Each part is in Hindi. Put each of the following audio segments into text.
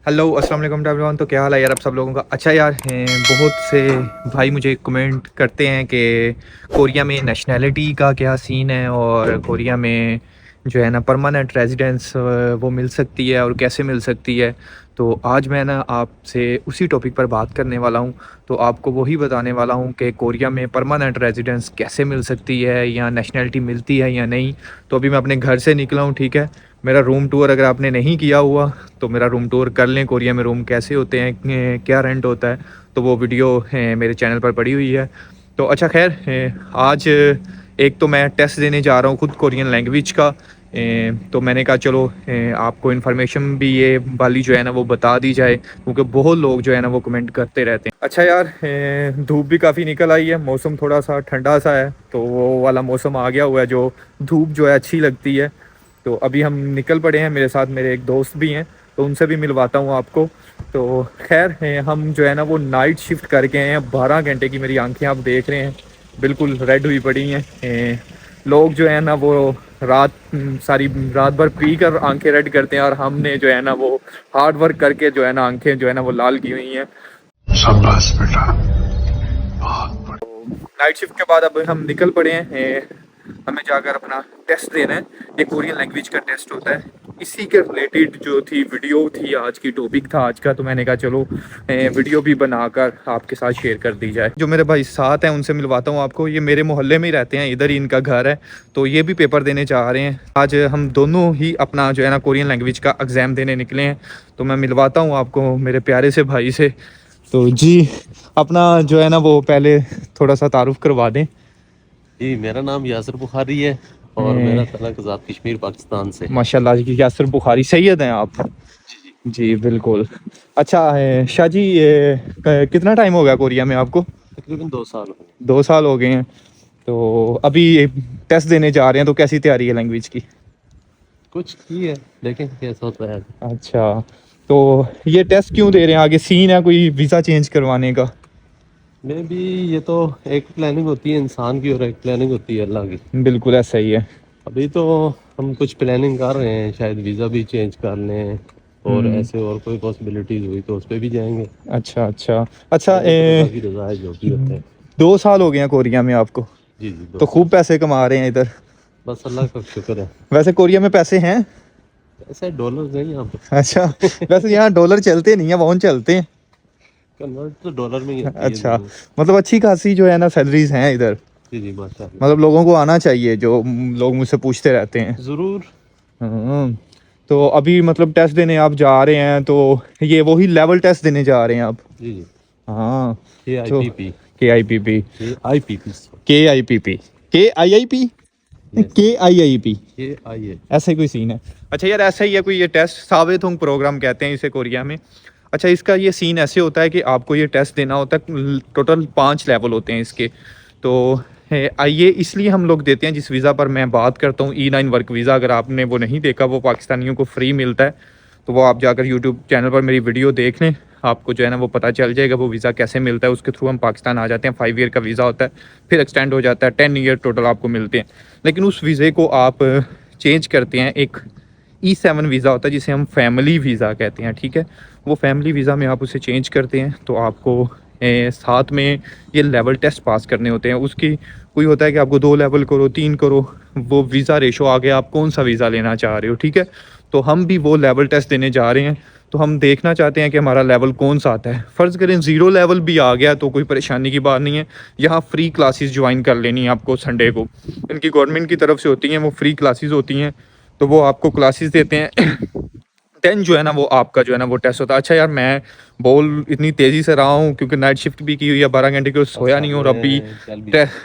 हेलो अस्सलाम वालेकुम एवरीवन। तो क्या हाल है यार आप सब लोगों का। अच्छा यार बहुत से भाई मुझे कमेंट करते हैं कि कोरिया में नेशनैलिटी का क्या सीन है और कोरिया में जो है ना परमानेंट रेजिडेंस वो मिल सकती है और कैसे मिल सकती है। तो आज मैं ना आपसे उसी टॉपिक पर बात करने वाला हूँ। तो आपको वही बताने वाला हूँ कि कोरिया में परमानेंट रेजिडेंस कैसे मिल सकती है या नेशनैलिटी मिलती है या नहीं। तो अभी मैं अपने घर से निकला हूँ, ठीक है। मेरा रूम टूर अगर आपने नहीं किया हुआ तो मेरा रूम टूर कर लें। कोरिया में रूम कैसे होते हैं, क्या रेंट होता है, तो वो वीडियो मेरे चैनल पर पड़ी हुई है। तो अच्छा खैर आज एक तो मैं टेस्ट देने जा रहा हूँ खुद कोरियन लैंग्वेज का। तो मैंने कहा चलो आपको इन्फॉर्मेशन भी ये वाली जो है ना वो बता दी जाए, क्योंकि बहुत लोग जो है ना वो कमेंट करते रहते हैं। अच्छा यार धूप भी काफ़ी निकल आई है, मौसम थोड़ा सा ठंडा सा है, तो वो वाला मौसम आ गया हुआ है जो धूप जो है अच्छी लगती है। तो अभी हम निकल पड़े हैं, मेरे साथ मेरे एक दोस्त भी हैं, तो उनसे भी मिलवाता हूँ आपको। तो खैर हम जो है ना वो नाइट शिफ्ट करके आए हैं। 12 घंटे की मेरी आंखें आप देख रहे हैं बिल्कुल रेड हुई पड़ी हैं। लोग जो है ना वो रात सारी रात भर पी कर आंखें रेड करते हैं, और हमने जो है ना वो हार्ड वर्क करके जो है ना आंखें जो है ना वो लाल की हुई हैं। शाबाश बेटा, नाइट शिफ्ट के बाद अब हम निकल पड़े हैं। हमें जाकर अपना टेस्ट देना है। ये कोरियन लैंग्वेज का टेस्ट होता है। इसी के रिलेटेड जो थी वीडियो थी, आज की टॉपिक था आज का, तो मैंने कहा चलो वीडियो भी बनाकर आपके साथ शेयर कर दी जाए। जो मेरे भाई साथ हैं उनसे मिलवाता हूँ आपको। ये मेरे मोहल्ले में ही रहते हैं, इधर ही इनका घर है, तो ये भी पेपर देने जा रहे हैं। आज हम दोनों ही अपना जो है ना कोरियन लैंग्वेज का एग्ज़ाम देने निकले हैं। तो मैं मिलवाता हूँ आपको मेरे प्यारे से भाई से। तो जी अपना जो है ना वो पहले थोड़ा सा तारुफ करवा दें। जी, मेरा नाम यासिर बुखारी है और मेरा तलक आज़ाद कश्मीर पाकिस्तान से। माशाल्लाह जी, यासिर बुखारी सैयद हैं आप। जी बिल्कुल। अच्छा है शाह जी, ये कितना टाइम हो गया कोरिया में आपको? तकरीबन 2 साल हो गए। 2 साल हो गए हैं। तो अभी टेस्ट देने जा रहे हैं, तो कैसी तैयारी है लैंग्वेज की? कुछ की है, देखें कैसा होता है। अच्छा, तो ये टेस्ट क्यों दे रहे हैं? आगे सीन है कोई वीज़ा चेंज करवाने का? मे भी ये तो एक प्लानिंग होती है इंसान की और एक प्लानिंग होती है अल्लाह की। बिल्कुल ऐसा ही है। अभी तो हम कुछ प्लानिंग कर रहे हैं, शायद वीज़ा भी चेंज कर लें और ऐसे और कोई पॉसिबिलिटीज़ हुई तो उस पर भी जाएंगे। अच्छा अच्छा अच्छा। की रजा है जो भी होता है। 2 साल हो गए हैं कोरिया में आपको? जी जी, 2 तो साल। खूब पैसे कमा रहे हैं इधर। बस अल्लाह का शुक्र है। वैसे कोरिया में पैसे हैं? ऐसे डॉलर नहीं यहाँ पर। अच्छा वैसे यहाँ डॉलर चलते नहीं है, वॉन चलते हैं। कन्वर्ट तो डॉलर में ही होती है। अच्छा, मतलब अच्छी खासी जो है ना सैलरीज हैं इधर। जी जी, माशाल्लाह। मतलब लोगों को आना चाहिए, जो लोग मुझसे पूछते रहते हैं। ज़रूर। तो अभी मतलब टेस्ट देने आप जा रहे हैं, तो ये वही लेवल टेस्ट देने जा रहे हैं आप? जी जी। हाँ। तो KIPP KIPP KIPP KIPP KIIP KIIP KIA। ऐसा ही कोई सीन है। अच्छा यार ऐसा ही है कोई ये टेस्ट, सावेथोंग प्रोग्राम कहते हैं इसे कोरिया में। अच्छा, इसका ये सीन ऐसे होता है कि आपको ये टेस्ट देना होता है। टोटल 5 लेवल होते हैं इसके। तो ये इसलिए हम लोग देते हैं, जिस वीज़ा पर मैं बात करता हूँ E9 वर्क वीज़ा। अगर आपने वो नहीं देखा, वो पाकिस्तानियों को फ्री मिलता है, तो वो आप जाकर यूट्यूब चैनल पर मेरी वीडियो देख लें, आपको जो है ना वो पता चल जाएगा वो वीज़ा कैसे मिलता है। उसके थ्रू हम पाकिस्तान आ जाते हैं। 5 ईयर का वीज़ा होता है, फिर एक्सटेंड हो जाता है, 10 ईयर टोटल आपको मिलते हैं। लेकिन उस वीज़े को आप चेंज करते हैं, एक E7 वीज़ा होता है जिसे हम फैमिली वीज़ा कहते हैं, ठीक है। वो फैमिली वीज़ा में आप उसे चेंज करते हैं, तो आपको साथ में ये लेवल टेस्ट पास करने होते हैं। उसकी कोई होता है कि आपको 2 लेवल करो, 3 करो, वो वीज़ा रेशो आ गया आप कौन सा वीज़ा लेना चाह रहे हो, ठीक है। तो हम भी वो लेवल टेस्ट देने जा रहे हैं। तो हम देखना चाहते हैं कि हमारा लेवल कौन सा आता है। फ़र्ज़ करें 0 लेवल भी आ गया तो कोई परेशानी की बात नहीं है। यहाँ फ्री क्लासेस ज्वाइन कर लेनी है आपको संडे को। इनकी गवर्नमेंट की तरफ से होती हैं, वो फ्री क्लासेस होती हैं, तो वो आपको क्लासेस देते हैं। देन जो है ना वो आपका जो है ना वो टेस्ट होता है। अच्छा यार, मैं बोल इतनी तेज़ी से रहा हूँ क्योंकि नाइट शिफ्ट भी की हुई है, 12 घंटे की, सोया नहीं हूँ और अभी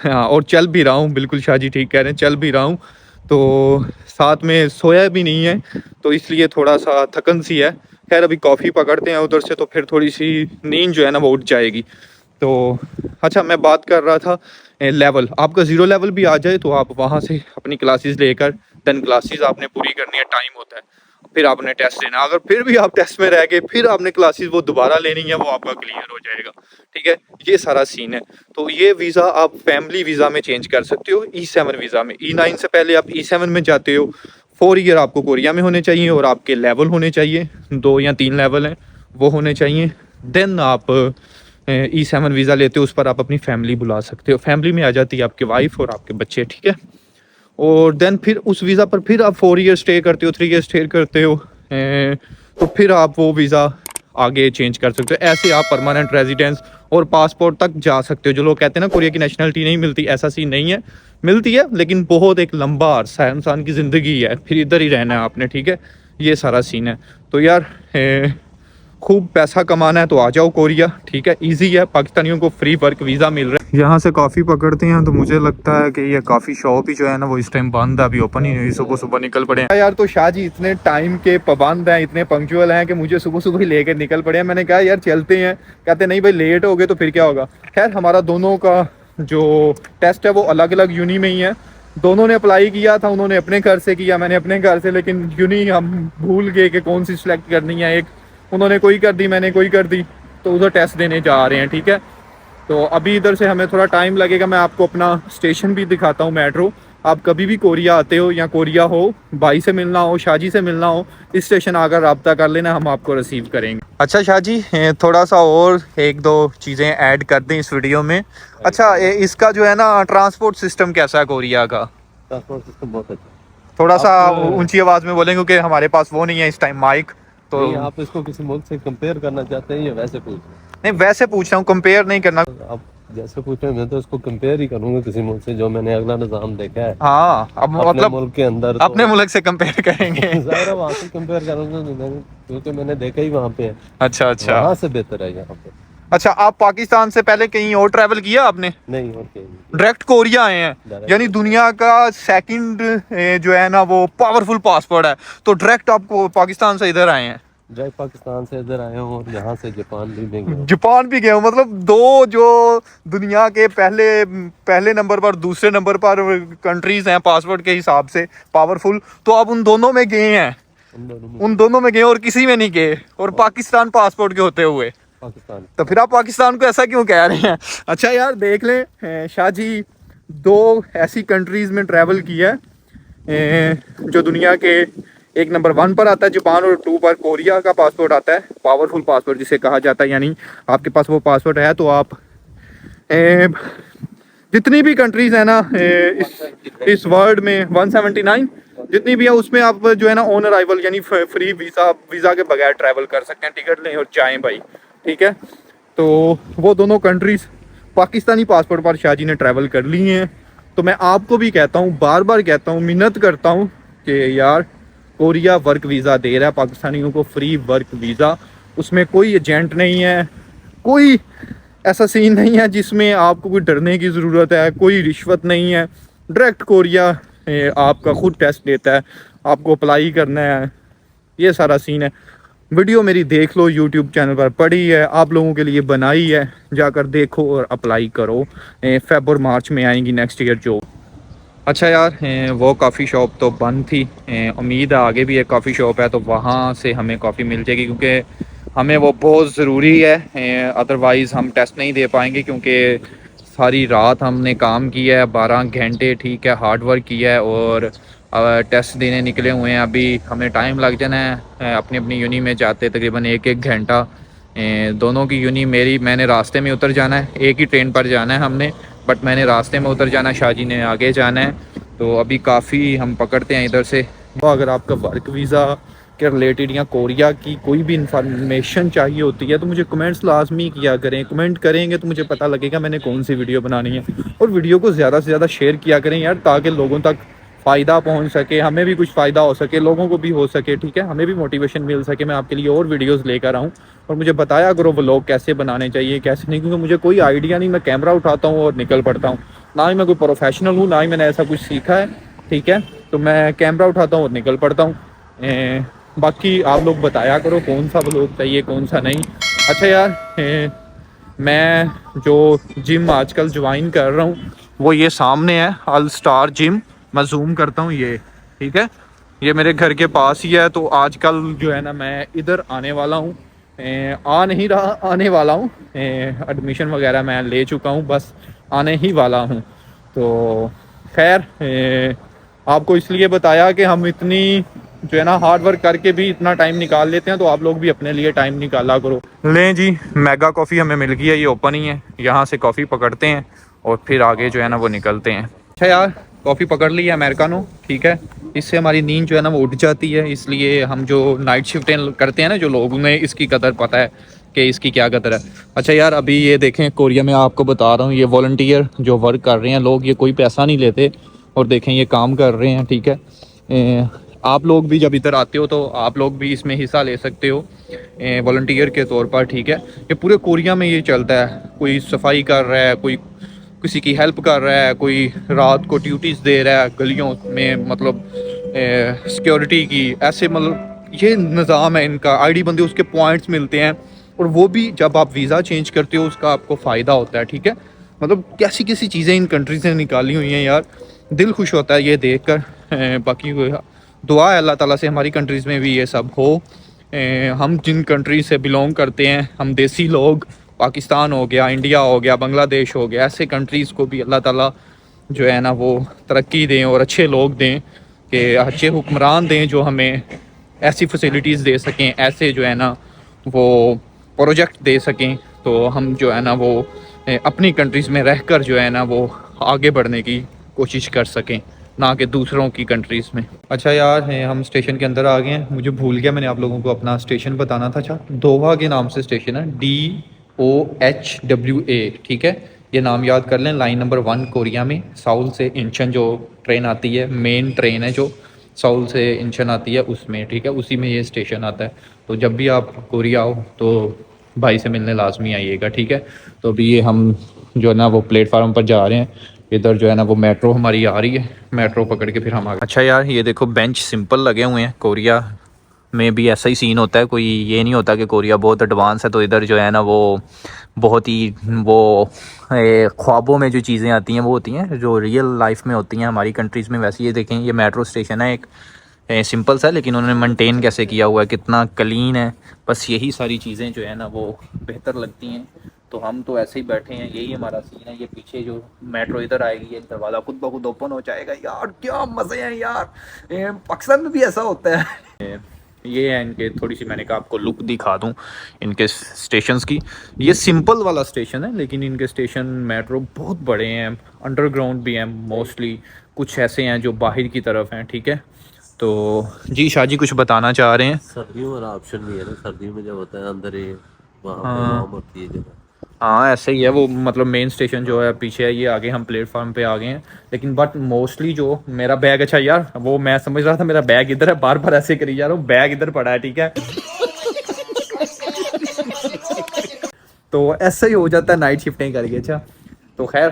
हाँ, और चल भी रहा हूँ। बिल्कुल शाह जी ठीक कह रहे हैं, चल भी रहा हूँ, तो साथ में सोया भी नहीं है, तो इसलिए थोड़ा सा थकन सी है। खैर अभी कॉफ़ी पकड़ते हैं उधर से, तो फिर थोड़ी सी नींद जो है ना वो उठ जाएगी। तो अच्छा, मैं बात कर रहा था लेवल, आपका 0 लेवल भी आ जाए तो आप वहाँ से अपनी क्लासेस लेकर देन क्लासेस आपने पूरी करनी है, टाइम होता है, फिर आपने टेस्ट लेना। अगर फिर भी आप टेस्ट में रह गए, फिर आपने क्लासेस वो दोबारा लेनी है, वो आपका क्लियर हो जाएगा, ठीक है। ये सारा सीन है। तो ये वीज़ा आप फैमिली वीज़ा में चेंज कर सकते हो, E7 वीज़ा में। E9 से पहले आप E7 में जाते हो। 4 ईयर आपको कोरिया में होने चाहिए और आपके लेवल होने चाहिए, 2 या 3 लेवल हैं। वो होने चाहिए। देन आप E7 वीज़ा लेते हो, उस पर आप अपनी फैमिली बुला सकते हो, फैमिली में आ जाती है आपकी वाइफ और आपके बच्चे, ठीक है। और देन फिर उस वीज़ा पर फिर आप 4 ईयर स्टे करते हो, 3 ईयर स्टे करते हो, तो फिर आप वो वीज़ा आगे चेंज कर सकते हो। ऐसे आप परमानेंट रेजिडेंस और पासपोर्ट तक जा सकते हो। जो लोग कहते हैं ना कोरिया की नेशनलिटी नहीं मिलती, ऐसा सीन नहीं है, मिलती है, लेकिन बहुत एक लंबा अरसा है, इंसान की ज़िंदगी है, फिर इधर ही रहना है आपने, ठीक है। ये सारा सीन है। तो यार खूब पैसा कमाना है तो आ जाओ कोरिया, ठीक है, इजी है। पाकिस्तानियों को फ्री वर्क वीज़ा मिल रहा है। यहाँ से कॉफ़ी पकड़ते हैं तो मुझे लगता है कि ये काफ़ी शॉप ही जो है ना वो इस टाइम बंद है, अभी ओपन ही नहीं, सुबह सुबह निकल पड़े हैं यार। तो शाह जी इतने टाइम के पाबंद हैं, इतने पंक्चुअल हैं कि मुझे सुबह सुबह ही लेकर निकल पड़े हैं। मैंने कहा यार चलते हैं, कहते नहीं भाई लेट हो गए तो फिर क्या होगा। खैर हमारा दोनों का जो टेस्ट है वो अलग अलग यूनी में ही है। दोनों ने अप्लाई किया था, उन्होंने अपने घर से किया, मैंने अपने घर से, लेकिन यूनी हम भूल गए कि कौन सी सिलेक्ट करनी है। एक उन्होंने कोई कर दी, मैंने कोई कर दी, तो उधर टेस्ट देने जा रहे हैं, ठीक है। तो अभी इधर से हमें थोड़ा टाइम लगेगा। मैं आपको अपना स्टेशन भी दिखाता हूँ, मेट्रो। आप कभी भी कोरिया आते हो या कोरिया हो, भाई से मिलना हो, शाहजी से मिलना हो, इस स्टेशन आकर रब्ता कर लेना, हम आपको रिसीव करेंगे। अच्छा शाहजी, थोड़ा सा और एक दो चीज़ें ऐड कर दें इस वीडियो में। अच्छा इसका जो है ना ट्रांसपोर्ट सिस्टम कैसा है कोरिया का? ट्रांसपोर्ट सिस्टम बहुत अच्छा। थोड़ा सा ऊंची आवाज़ में बोलेंगे क्योंकि हमारे पास वो नहीं है इस टाइम माइक। तो आप इसको किसी मुल्क से कंपेयर करना चाहते हैं या वैसे पूछ रहे हैं? नहीं वैसे पूछ रहा हूँ, कंपेयर नहीं करना। आप जैसे पूछ रहे हैं मैं तो इसको कंपेयर ही करूंगा किसी मुल्क से जो मैंने अगला निज़ाम देखा है। हाँ अब अपने मतलब मुल्क के अंदर अपने मुल्क से कंपेयर करेंगे। ज़ाहिर है वहाँ से कंपेयर करूंगा क्योंकि मैंने देखा ही वहाँ पे है। अच्छा अच्छा, वहाँ से बेहतर है यहाँ पे। अच्छा आप पाकिस्तान से पहले कहीं और ट्रैवल किया आपने? नहीं और कहीं नहीं। डायरेक्ट कोरिया आए हैं, यानी दुनिया का सेकंड जो है ना वो पावरफुल पासपोर्ट है, तो डायरेक्ट आपको पाकिस्तान से इधर आए हैं? डायरेक्ट पाकिस्तान से इधर आए हूँ और यहाँ से जापान भी में गया हूँ। जापान भी गए हो, मतलब दो जो दुनिया के पहले नंबर पर, दूसरे नंबर पर कंट्रीज हैं पासपोर्ट के हिसाब से पावरफुल, तो आप उन दोनों में गए हैं? उन दोनों में गए और किसी में नहीं गए, और पाकिस्तान पासपोर्ट के होते हुए पाकिस्तान। तो फिर आप पाकिस्तान को ऐसा क्यों कह रहे हैं? अच्छा यार देख लें, शाह जी दो ऐसी कंट्रीज़ में ट्रैवल किया है जो दुनिया के एक नंबर 1 पर आता है जापान, और 2 पर कोरिया का पासपोर्ट आता है, पावरफुल पासपोर्ट जिसे कहा जाता है। यानी आपके पास वो पासपोर्ट है तो आप जितनी भी कंट्रीज़ है ना इस वर्ल्ड में 179 जितनी भी है उसमें आप जो है ना ऑन अराइवल यानी फ्री वीज़ा के बगैर ट्रैवल कर सकते हैं, टिकट लें और जाएँ भाई, ठीक है। तो वो दोनों कंट्रीज़ पाकिस्तानी पासपोर्ट पर शाह जी ने ट्रैवल कर ली हैं। तो मैं आपको भी कहता हूँ, बार बार कहता हूँ, मिन्नत करता हूँ कि यार कोरिया वर्क वीज़ा दे रहा है पाकिस्तानियों को, फ्री वर्क वीज़ा, उसमें कोई एजेंट नहीं है, कोई ऐसा सीन नहीं है जिसमें आपको कोई डरने की ज़रूरत है, कोई रिश्वत नहीं है। डायरेक्ट कोरिया आपका खुद टेस्ट लेता है, आपको अप्लाई करना है, ये सारा सीन है। वीडियो मेरी देख लो, यूट्यूब चैनल पर पड़ी है, आप लोगों के लिए बनाई है, जाकर देखो और अप्लाई करो। फेब और मार्च में आएंगी नेक्स्ट ईयर जो। अच्छा यार वो कॉफ़ी शॉप तो बंद थी, उम्मीद है आगे भी एक कॉफ़ी शॉप है तो वहाँ से हमें कॉफ़ी मिल जाएगी, क्योंकि हमें वो बहुत ज़रूरी है, अदरवाइज़ हम टेस्ट नहीं दे पाएंगे। क्योंकि सारी रात हमने काम किया है, 12 घंटे, ठीक है, हार्ड वर्क किया है, और टेस्ट देने निकले हुए हैं। अभी हमें टाइम लग जाना है अपनी अपनी यूनी में जाते तकरीबन 1-1 घंटा। दोनों की यूनी मैंने रास्ते में उतर जाना है, एक ही ट्रेन पर जाना है हमने, बट मैंने रास्ते में उतर जाना है, शाह जी ने आगे जाना है। तो अभी काफ़ी हम पकड़ते हैं इधर से। तो अगर आपका वर्क वीज़ा के रिलेटेड या कोरिया की कोई भी इंफॉर्मेशन चाहिए होती है तो मुझे कमेंट्स लाजमी किया करें, कमेंट करेंगे तो मुझे पता लगेगा मैंने कौन सी वीडियो बनानी है। और वीडियो को ज़्यादा से ज़्यादा शेयर किया करें यार, ताकि लोगों तक फ़ायदा पहुंच सके, हमें भी कुछ फ़ायदा हो सके, लोगों को भी हो सके, ठीक है, हमें भी मोटिवेशन मिल सके। मैं आपके लिए और वीडियोस लेकर आऊँ, और मुझे बताया करो व्लॉग कैसे बनाने चाहिए कैसे नहीं, क्योंकि मुझे कोई आइडिया नहीं, मैं कैमरा उठाता हूँ और निकल पड़ता हूँ। ना ही मैं कोई प्रोफेशनल हूँ, ना ही मैंने ऐसा कुछ सीखा है, ठीक है, तो मैं कैमरा उठाता हूँ और निकल पड़ता हूँ। बाकी आप लोग बताया करो कौन सा व्लॉग चाहिए कौन सा नहीं। अच्छा यार मैं जो जिम आजकल ज्वाइन कर रहा हूँ वो ये सामने है, ऑल स्टार जिम। मैं जूम करता हूँ, ये ठीक है, ये मेरे घर के पास ही है। तो आजकल जो है ना मैं इधर आने वाला हूँ, आने वाला हूँ, एडमिशन वगैरह मैं ले चुका हूँ, बस आने ही वाला हूँ। तो खैर आपको इसलिए बताया कि हम इतनी जो है ना हार्ड वर्क करके भी इतना टाइम निकाल लेते हैं, तो आप लोग भी अपने लिए टाइम निकाला करो। लें जी, मेगा कॉफ़ी हमें मिल गई है, ये ओपन ही है, यहाँ से कॉफ़ी पकड़ते हैं और फिर आगे जो है ना वो निकलते हैं। अच्छा यार, कॉफ़ी पकड़ ली है अमेरिकानो, ठीक है, इससे हमारी नींद जो है ना वो उठ जाती है, इसलिए हम जो नाइट शिफ्टें करते हैं ना, जो लोग, उन्हें इसकी कदर पता है कि इसकी क्या कदर है। अच्छा यार, अभी ये देखें कोरिया में आपको बता रहा हूँ, ये वॉलंटियर जो वर्क कर रहे हैं लोग, ये कोई पैसा नहीं लेते और देखें ये काम कर रहे हैं, ठीक है। आप लोग भी जब इधर आते हो तो आप लोग भी इसमें हिस्सा ले सकते हो वॉलंटियर के तौर पर, ठीक है। ये पूरे कोरिया में ये चलता है, कोई सफाई कर रहा है, कोई किसी की हेल्प कर रहा है, कोई रात को ड्यूटीज़ दे रहा है गलियों में, मतलब सिक्योरिटी की, ऐसे मतलब ये निज़ाम है इनका। आईडी बंदे उसके पॉइंट्स मिलते हैं, और वो भी जब आप वीज़ा चेंज करते हो उसका आपको फ़ायदा होता है, ठीक है। मतलब कैसी कैसी चीज़ें इन कंट्रीज ने निकाली हुई हैं यार, दिल खुश होता है ये देख कर। बाकी दुआ है अल्लाह ताला से हमारी कंट्रीज़ में भी ये सब हो। हम जिन कंट्री से बिलोंग करते हैं, हम देसी लोग, पाकिस्तान हो गया, इंडिया हो गया, बांग्लादेश हो गया, ऐसे कंट्रीज़ को भी अल्लाह ताला जो है ना वो तरक्की दें और अच्छे लोग दें, कि अच्छे हुक्मरान दें जो हमें ऐसी फैसिलिटीज़ दे सकें, ऐसे जो है ना वो प्रोजेक्ट दे सकें, तो हम जो है ना वो अपनी कंट्रीज़ में रहकर जो है ना वो आगे बढ़ने की कोशिश कर सकें, ना कि दूसरों की कंट्रीज़ में। अच्छा यार, हम स्टेशन के अंदर आ गए हैं, मुझे भूल गया मैंने आप लोगों को अपना स्टेशन बताना था। अच्छा, दोहा के नाम से स्टेशन है, DOHWA, ठीक है, ये नाम याद कर लें। लाइन नंबर 1 कोरिया में, साउल से इंचन जो ट्रेन आती है, मेन ट्रेन है जो साउल से इंचन आती है उसमें, ठीक है, उसी में ये स्टेशन आता है। तो जब भी आप कोरिया आओ तो भाई से मिलने लाजमी आइएगा, ठीक है। तो अभी ये हम जो है ना वो प्लेटफार्म पर जा रहे हैं, इधर जो है ना वो मेट्रो हमारी आ रही है, मेट्रो पकड़ के फिर हम आ गए। अच्छा यार, ये देखो बेंच सिंपल लगे हुए हैं, कोरिया में भी ऐसा ही सीन होता है, कोई ये नहीं होता कि कोरिया बहुत एडवांस है तो इधर जो है ना वो बहुत ही वो ख्वाबों में जो चीज़ें आती हैं वो होती हैं जो रियल लाइफ में होती हैं हमारी कंट्रीज़ में। वैसे ये देखें, ये मेट्रो स्टेशन है एक सिंपल सा, लेकिन उन्होंने मेंटेन कैसे किया हुआ है, कितना क्लीन है। बस यही सारी चीज़ें जो है ना वो बेहतर लगती हैं। तो हम तो ऐसे ही बैठे हैं, यही हमारा सीन है। ये पीछे जो मेट्रो इधर आएगी, ये दरवाज़ा खुद ब खुद ओपन हो जाएगा। यार क्या मज़े हैं यार, पाकिस्तान में भी ऐसा होता है। ये है इनके, थोड़ी सी मैंने कहा आपको लुक दिखा दूं इनके स्टेशंस की। ये सिंपल वाला स्टेशन है, लेकिन इनके स्टेशन मेट्रो बहुत बड़े हैं, अंडरग्राउंड भी हैं मोस्टली, कुछ ऐसे हैं जो बाहर की तरफ हैं, ठीक है। तो जी शाहजी कुछ बताना चाह रहे हैं? सर्दियों वाला ऑप्शन भी है ना, सर्दियों में जब होता है अंदर ही वहाँ पे हाँ वार्म होती है जगह। हाँ, ऐसे ही है वो, मतलब मेन स्टेशन जो है पीछे है, ये आगे हम प्लेटफार्म पे आ गए हैं। लेकिन बट मोस्टली जो मेरा बैग, अच्छा यार वो मैं समझ रहा था मेरा बैग इधर है, बार बार ऐसे करी जा रहा हूँ, बैग इधर पड़ा है, ठीक है। तो ऐसा ही हो जाता है नाइट शिफ्टें करके। अच्छा तो खैर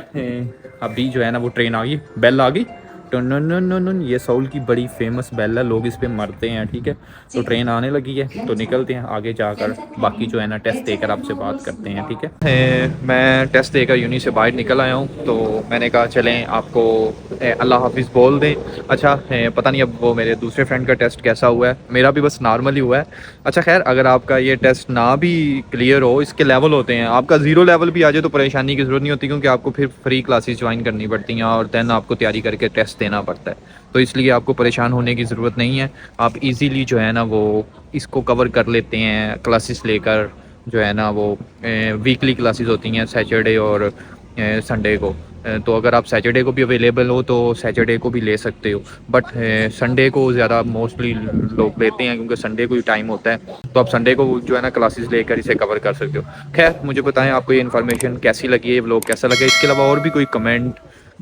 अभी जो है ना वो ट्रेन आ गई, बेल आ गई, टन, ये सऊल की बड़ी फेमस बेल है, लोग इस पे मरते हैं, ठीक है। तो ट्रेन आने लगी है, तो निकलते हैं आगे जाकर, बाकी जो है ना टेस्ट देकर आपसे बात करते हैं, ठीक है। मैं टेस्ट देकर यूनी से बाहर निकल आया हूँ, तो मैंने कहा चलें आपको अल्लाह हाफिज़ बोल दें। अच्छा पता नहीं अब वो मेरे दूसरे फ्रेंड का टेस्ट कैसा हुआ है, मेरा भी बस नॉर्मल ही हुआ है। अच्छा खैर, अगर आपका ये टेस्ट ना भी क्लियर हो, इसके लेवल होते हैं, आपका 0 लेवल भी आ जाए तो परेशानी की ज़रूरत नहीं होती, क्योंकि आपको फिर फ्री क्लासेस ज्वाइन करनी पड़ती हैं और दैन आपको तैयारी करके टेस्ट देना पड़ता है। तो इसलिए आपको परेशान होने की ज़रूरत नहीं है, आप इजीली जो है ना वो इसको कवर कर लेते हैं क्लासेस लेकर। जो है ना वो वीकली क्लासेस होती हैं सैटरडे और संडे को। तो अगर आप सैटरडे को भी अवेलेबल हो तो सैटरडे को भी ले सकते हो, बट संडे को ज़्यादा मोस्टली लोग लेते हैं, क्योंकि संडे को ही टाइम होता है। तो आप संडे को जो है ना क्लासेस लेकर इसे कवर कर सकते हो। खैर मुझे बताएं आपको ये इन्फॉर्मेशन कैसी लगी है, ये व्लॉग कैसा लगा। इसके अलावा और भी कोई कमेंट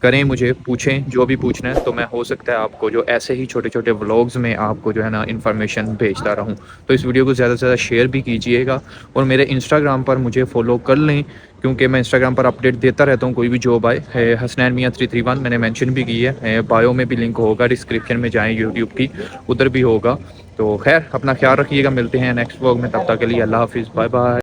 करें, मुझे पूछें जो भी पूछना है, तो मैं हो सकता है आपको जो ऐसे ही छोटे छोटे व्लॉग्स में आपको जो है ना इन्फॉर्मेशन भेजता रहूं। तो इस वीडियो को ज़्यादा से ज़्यादा शेयर भी कीजिएगा, और मेरे इंस्टाग्राम पर मुझे फॉलो कर लें, क्योंकि मैं इंस्टाग्राम पर अपडेट देता रहता हूँ कोई भी जॉब आए। हसनैन मियाँ 331 मैंने मेंशन भी की है, बायो में भी लिंक होगा, डिस्क्रिप्शन में जाएँ यूट्यूब की, उधर भी होगा। तो खैर अपना ख्याल रखिएगा, मिलते हैं नेक्स्ट व्लॉग में, तब तक के लिए अल्लाह हाफिज़, बाय बाय।